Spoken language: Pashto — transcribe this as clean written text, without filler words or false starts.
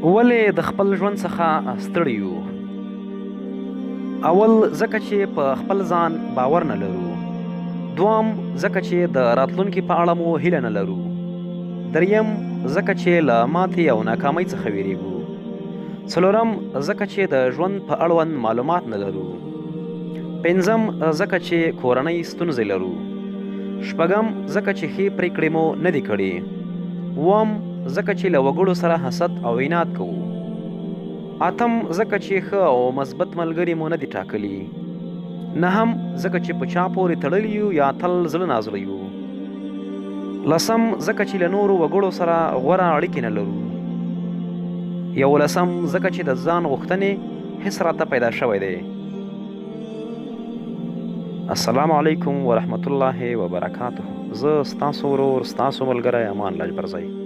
ولې د خپل ژوند څخه ستړي یو؟ اول ځکه چې په خپل ځان باور نه لرو. دوم ځکه چې د راتلونکي په اړه مو هیله نه لرو. دریم ځکه چې له ماتې او ناکامۍ څخه ویریږو. څلورم ځکه چې د ژوند په اړوند معلومات نه لرو. پنځم ځکه چې کورنۍ ستونزې لرو. شپږم ځکه چې ښې پرېکړې مو نه دي کړې. اووم ځکه چې له وګړو سره حسد او عناد کوو. اتم ځکه چې ښه او مثبت ملګري مو نه دي ټاکلي. نهم ځکه چې په چا پورې تړلي یو یا تل زړه نازړه یو. لسم ځکه چې له نورو وګړو سره غوره اړیکې نه لرو. یولسم ځکه چې د ځان غوښتنې حس راته پیدا شوی دی. السلام علیکم ورحمت الله وبرکاته. زه ستاسو ورور ستاسو ملګری امان الله اجبرزی.